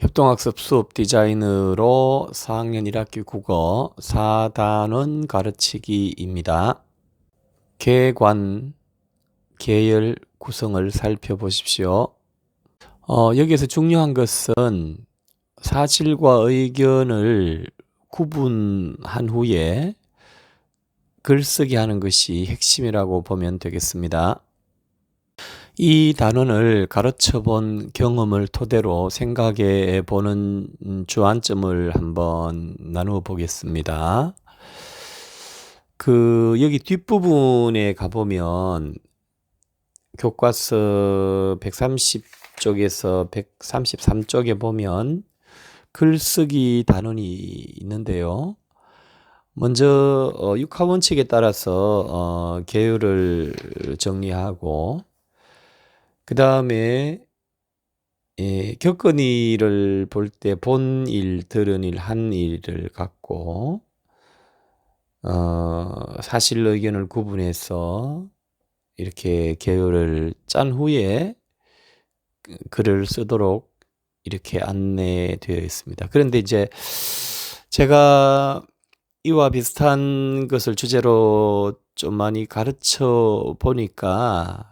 협동학습 수업 디자인으로 4학년 1학기 국어 4단원 가르치기입니다. 계관, 계열 구성을 살펴보십시오. 여기에서 중요한 것은 사실과 의견을 구분한 후에 글쓰기 하는 것이 핵심이라고 보면 되겠습니다. 이 단원을 가르쳐 본 경험을 토대로 생각해 보는 주안점을 한번 나누어 보겠습니다. 여기 뒷부분에 가보면 교과서 130쪽에서 133쪽에 보면 글쓰기 단원이 있는데요. 먼저 육하원칙에 따라서 계율을 정리하고 그 다음에 겪은이를 볼 때 본 일, 들은 일, 한 일을 갖고 사실 의견을 구분해서 이렇게 계율을 짠 후에 글을 쓰도록 이렇게 안내되어 있습니다. 그런데 이제 제가 이와 비슷한 것을 주제로 좀 많이 가르쳐 보니까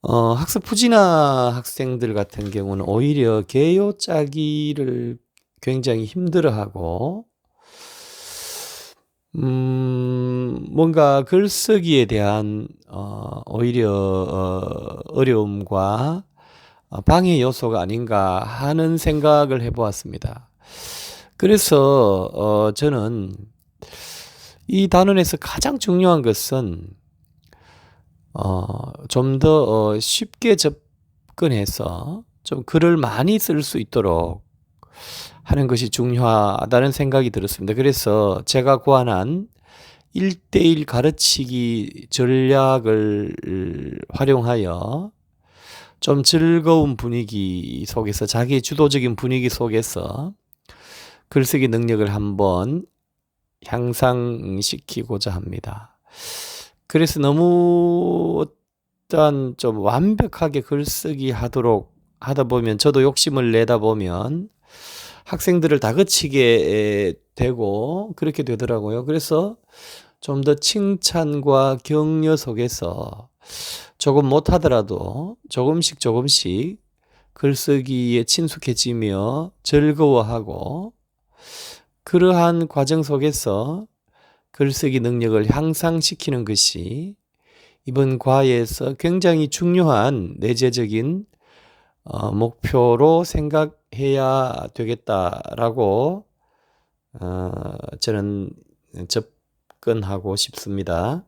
학습 부진화 학생들 같은 경우는 오히려 개요 짜기를 굉장히 힘들어하고 뭔가 글쓰기에 대한 오히려 어려움과 방해 요소가 아닌가 하는 생각을 해보았습니다. 그래서 저는 이 단원에서 가장 중요한 것은 좀 더 쉽게 접근해서 좀 글을 많이 쓸 수 있도록 하는 것이 중요하다는 생각이 들었습니다. 그래서 제가 고안한 1:1 가르치기 전략을 활용하여 좀 즐거운 분위기 속에서, 자기 주도적인 분위기 속에서 글쓰기 능력을 한번 향상시키고자 합니다. 그래서 너무 일단 좀 완벽하게 글쓰기 하다 보면, 저도 욕심을 내다 보면 학생들을 다그치게 되고 그렇게 되더라고요. 그래서 좀 더 칭찬과 격려 속에서 조금 못하더라도 조금씩 글쓰기에 친숙해지며 즐거워하고, 그러한 과정 속에서 글쓰기 능력을 향상시키는 것이 이번 과에서 굉장히 중요한 내재적인 목표로 생각해야 되겠다라고 저는 접근하고 싶습니다.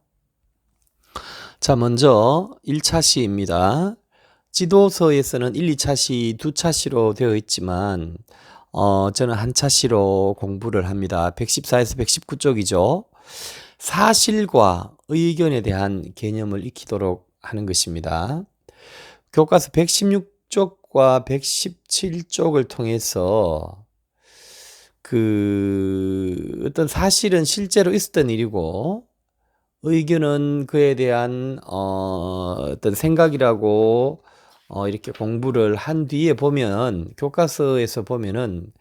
자, 먼저 1차 시입니다. 지도서에서는 1, 2차 시, 2차 시로 되어 있지만 저는 한 차 시로 공부를 합니다. 114에서 119쪽이죠. 사실과 의견에 대한 개념을 익히도록 하는 것입니다. 교과서 116쪽과 117쪽을 통해서 어떤 사실은 실제로 있었던 일이고, 의견은 그에 대한 어떤 생각이라고 이렇게 공부를 한 뒤에 보면, 교과서에서 보면은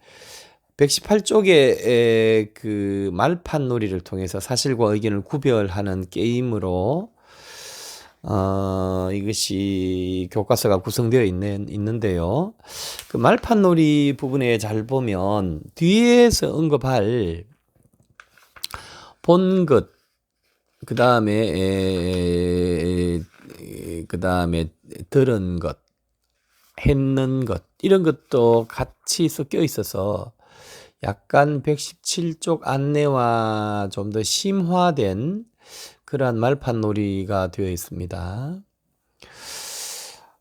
118쪽에 그 말판 놀이를 통해서 사실과 의견을 구별하는 게임으로 이것이 교과서가 구성되어 있는데요. 그 말판 놀이 부분에 잘 보면 뒤에서 언급할 본 것, 그 다음에 들은 것, 했는 것, 이런 것도 같이 섞여 있어서 약간 117쪽 안내와 좀 더 심화된 그러한 말판 놀이가 되어 있습니다.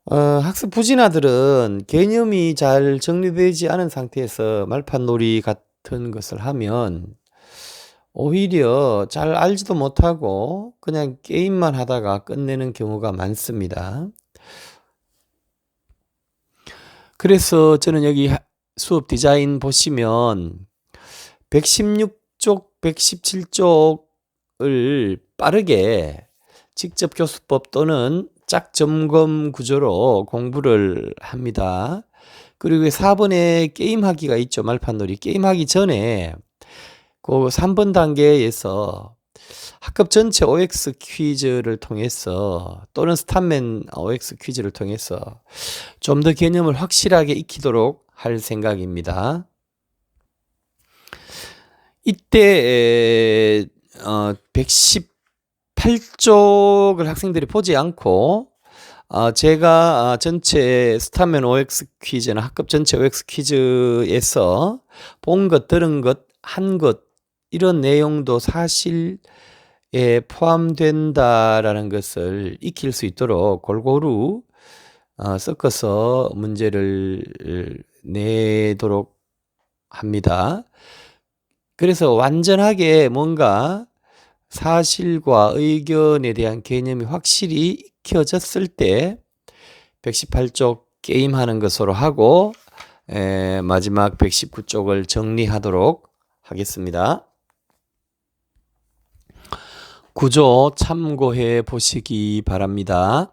학습 부진아들은 개념이 잘 정리되지 않은 상태에서 말판 놀이 같은 것을 하면 오히려 잘 알지도 못하고 그냥 게임만 하다가 끝내는 경우가 많습니다. 그래서 저는 여기 수업 디자인 보시면 116쪽, 117쪽을 빠르게 직접 교수법 또는 짝 점검 구조로 공부를 합니다. 그리고 4번에 게임하기가 있죠. 말판놀이. 게임하기 전에 그 3번 단계에서 학급 전체 OX 퀴즈를 통해서 또는 스탑맨 OX 퀴즈를 통해서 좀 더 개념을 확실하게 익히도록 할 생각입니다. 이때 118쪽을 학생들이 보지 않고 제가 전체 스타맨 OX 퀴즈나 학급 전체 OX 퀴즈에서 본 것, 들은 것, 한 것 이런 내용도 사실에 포함된다라는 것을 익힐 수 있도록 골고루 섞어서 문제를 내도록 합니다. 그래서 완전하게 뭔가 사실과 의견에 대한 개념이 확실히 익혀졌을 때 118쪽 게임하는 것으로 하고 마지막 119쪽을 정리하도록 하겠습니다. 구조 참고해 보시기 바랍니다.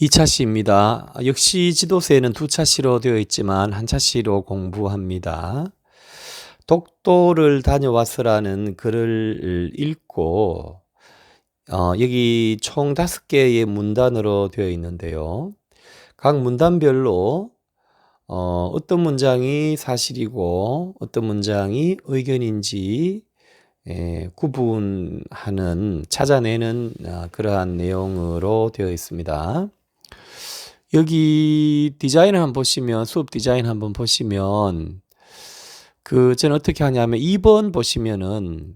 2차시입니다. 역시 지도서에는 2차시로 되어 있지만 1차시로 공부합니다. 독도를 다녀왔으라는 글을 읽고 여기 총 5개의 문단으로 되어 있는데요. 각 문단별로 어떤 문장이 사실이고 어떤 문장이 의견인지 구분하는, 찾아내는 그러한 내용으로 되어 있습니다. 여기 디자인을 한번 보시면, 수업 디자인 한번 보시면 저는 어떻게 하냐면 2번 보시면은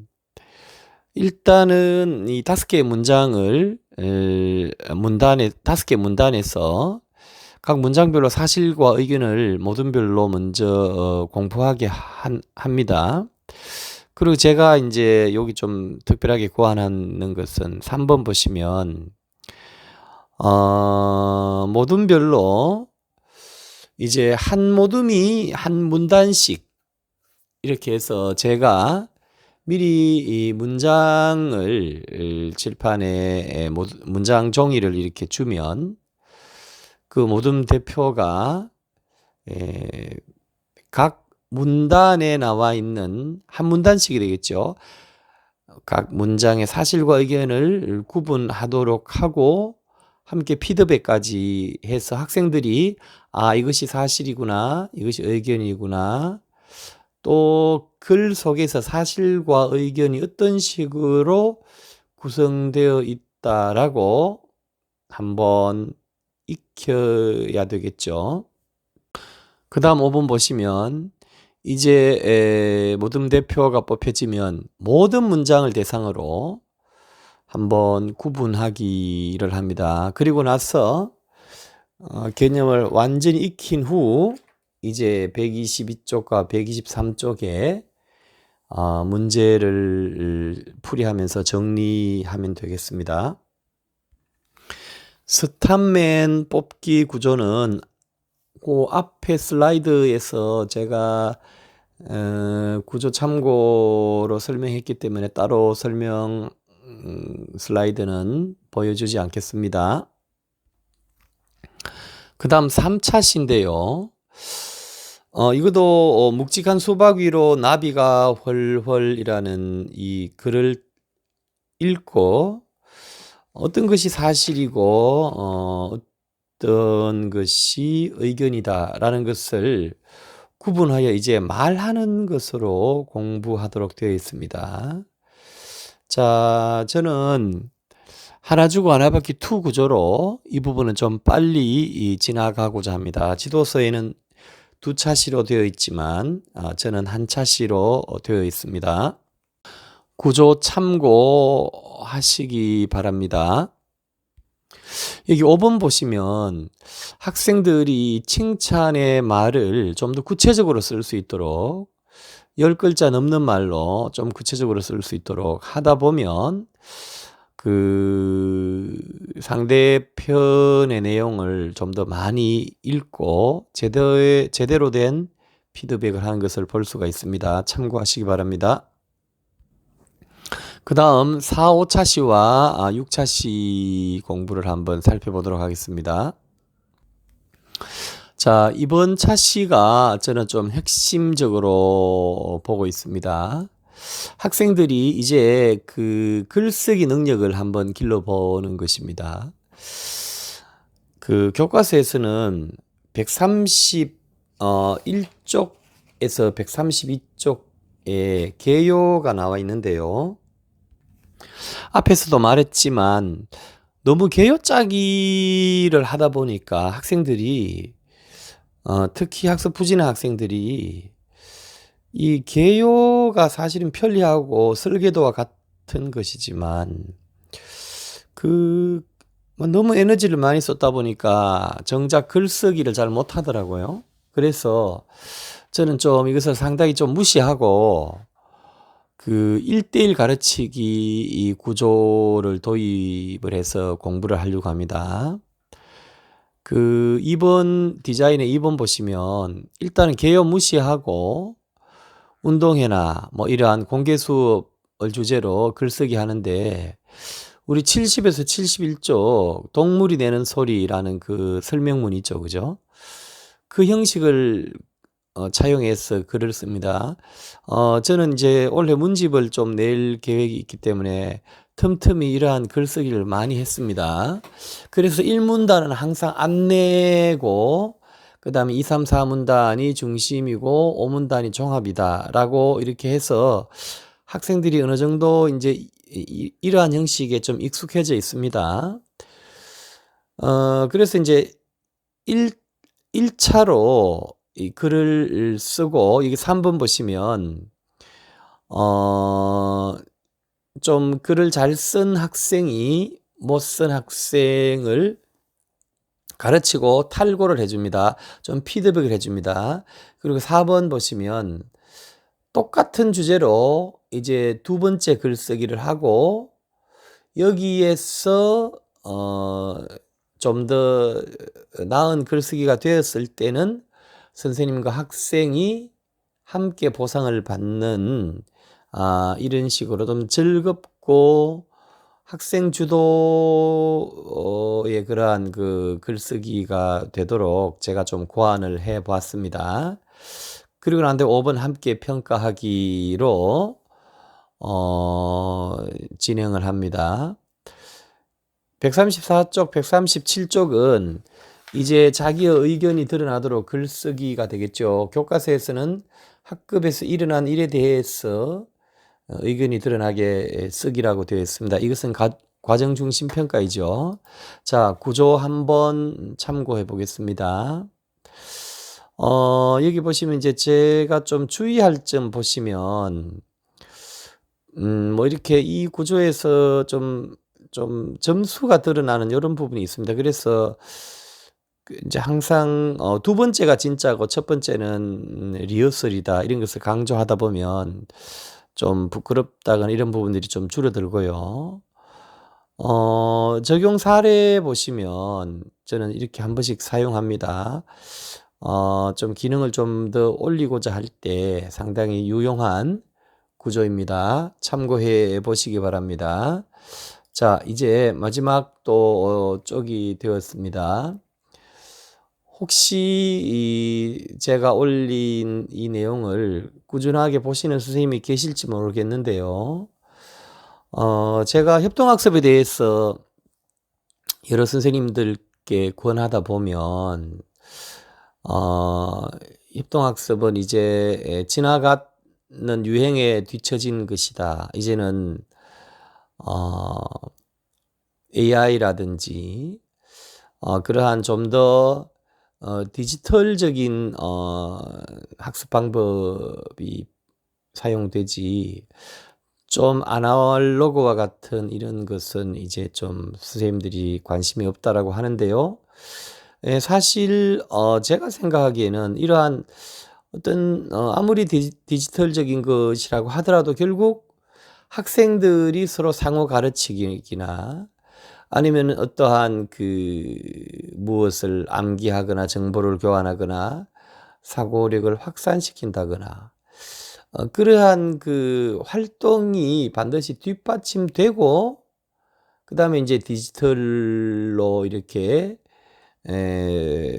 일단은 이 5개의 문장을 5개 문단에서 각 문장별로 사실과 의견을 모든별로 먼저 공부하게 합니다. 그리고 제가 이제 여기 좀 특별하게 고안하는 것은 3번 보시면 모둠별로 이제 한 모둠이 한 문단씩 이렇게 해서 제가 미리 이 문장을 칠판에 문장 종이를 이렇게 주면 그 모둠 대표가 각 문단에 나와 있는 한 문단씩이 되겠죠. 각 문장의 사실과 의견을 구분하도록 하고 함께 피드백까지 해서 학생들이 이것이 사실이구나, 이것이 의견이구나, 또 글 속에서 사실과 의견이 어떤 식으로 구성되어 있다라고 한번 익혀야 되겠죠. 그 다음 5번 보시면 이제 모든 대표가 뽑혀지면 모든 문장을 대상으로 한번 구분하기를 합니다. 그리고 나서 개념을 완전히 익힌 후 이제 122쪽과 123쪽에 문제를 풀이하면서 정리하면 되겠습니다. 스탑맨 뽑기 구조는 그 앞에 슬라이드에서 제가 구조 참고로 설명했기 때문에 따로 설명 슬라이드는 보여주지 않겠습니다. 그 다음 3차시인데요. 이것도 묵직한 수박 위로 나비가 훨훨이라는 이 글을 읽고 어떤 것이 사실이고 어떤 것이 의견이다라는 것을 구분하여 이제 말하는 것으로 공부하도록 되어 있습니다. 자, 저는 하나 주고 하나 받기 2 구조로 이 부분은 좀 빨리 지나가고자 합니다. 지도서에는 2차시로 되어 있지만 저는 1차시로 되어 있습니다. 구조 참고하시기 바랍니다. 여기 5번 보시면 학생들이 칭찬의 말을 좀 더 구체적으로 쓸 수 있도록 10글자 넘는 말로 좀 구체적으로 쓸 수 있도록 하다 보면 그 상대편의 내용을 좀 더 많이 읽고 제대로 된 피드백을 하는 것을 볼 수가 있습니다. 참고하시기 바랍니다. 그 다음 4, 5차 시와 6차 시 공부를 한번 살펴보도록 하겠습니다. 자, 이번 차 시가 저는 좀 핵심적으로 보고 있습니다. 학생들이 이제 그 글쓰기 능력을 한번 길러보는 것입니다. 그 교과서에서는 131쪽에서 132쪽에 개요가 나와 있는데요. 앞에서도 말했지만 너무 개요짜기를 하다 보니까 학생들이 특히 학습 부진한 학생들이 이 개요가 사실은 편리하고 설계도와 같은 것이지만 뭐 너무 에너지를 많이 썼다 보니까 정작 글쓰기를 잘 못하더라고요. 그래서 저는 좀 이것을 상당히 좀 무시하고 그 1대1 가르치기 이 구조를 도입을 해서 공부를 하려고 합니다. 그 2번 디자인의 2번 보시면 일단은 개요 무시하고 운동회나 뭐 이러한 공개 수업을 주제로 글쓰기 하는데 우리 70에서 71쪽 동물이 내는 소리라는 그 설명문이 있죠. 그죠? 그 형식을 차용해서 글을 씁니다. 저는 이제 올해 문집을 좀 낼 계획이 있기 때문에 틈틈이 이러한 글쓰기를 많이 했습니다. 그래서 1문단은 항상 안 내고 그 다음에 2, 3, 4문단이 중심이고 5문단이 종합이다라고 이렇게 해서 학생들이 어느 정도 이제 이러한 형식에 좀 익숙해져 있습니다. 그래서 이제 1차로 이 글을 쓰고 이게 3번 보시면 좀 글을 잘 쓴 학생이 못 쓴 학생을 가르치고 탈고를 해줍니다. 좀 피드백을 해줍니다. 그리고 4번 보시면 똑같은 주제로 이제 두 번째 글쓰기를 하고 여기에서 좀 더 나은 글쓰기가 되었을 때는 선생님과 학생이 함께 보상을 받는 이런 식으로 좀 즐겁고 학생 주도의 그러한 그 글쓰기가 되도록 제가 좀 고안을 해 보았습니다. 그리고 난 뒤에 5번 함께 평가하기로 진행을 합니다. 134쪽, 137쪽은 이제 자기의 의견이 드러나도록 글쓰기가 되겠죠. 교과서에서는 학급에서 일어난 일에 대해서 의견이 드러나게 쓰기라고 되어 있습니다. 이것은 과정 중심 평가이죠. 자, 구조 한번 참고해 보겠습니다. 여기 보시면 이제 제가 좀 주의할 점 보시면 뭐 이렇게 이 구조에서 좀 점수가 드러나는 이런 부분이 있습니다. 그래서 이제 항상 두 번째가 진짜고 첫 번째는 리허설이다 이런 것을 강조하다 보면 좀 부끄럽다거나 이런 부분들이 좀 줄어들고요. 적용 사례 보시면 저는 이렇게 한 번씩 사용합니다. 좀 기능을 좀 더 올리고자 할 때 상당히 유용한 구조입니다. 참고해 보시기 바랍니다. 자, 이제 마지막 또 쪽이 되었습니다. 혹시 제가 올린 이 내용을 꾸준하게 보시는 선생님이 계실지 모르겠는데요. 제가 협동학습에 대해서 여러 선생님들께 권하다 보면 협동학습은 이제 지나가는 유행에 뒤처진 것이다. 이제는 AI라든지 그러한 좀 더 디지털적인 학습 방법이 사용되지 좀 아날로그와 같은 이런 것은 이제 좀 선생님들이 관심이 없다라고 하는데요. 사실 제가 생각하기에는 이러한 어떤 아무리 디지털적인 것이라고 하더라도 결국 학생들이 서로 상호 가르치기나 아니면 어떠한 그 무엇을 암기하거나 정보를 교환하거나 사고력을 확산시킨다거나 그러한 그 활동이 반드시 뒷받침되고 그다음에 인제 디지털로 이렇게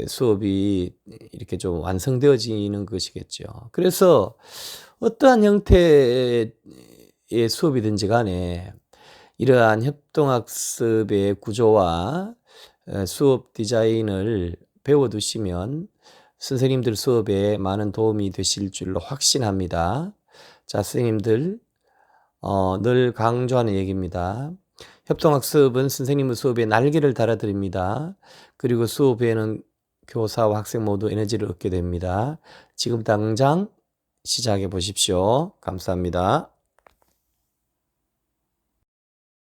수업이 이렇게 좀 완성되어지는 것이겠죠. 그래서 어떠한 형태의 수업이든지 간에 이러한 협동학습의 구조와 수업 디자인을 배워 두시면 선생님들 수업에 많은 도움이 되실 줄로 확신합니다. 자, 선생님들 늘 강조하는 얘기입니다. 협동학습은 선생님의 수업에 날개를 달아드립니다. 그리고 수업에는 교사와 학생 모두 에너지를 얻게 됩니다. 지금 당장 시작해 보십시오. 감사합니다.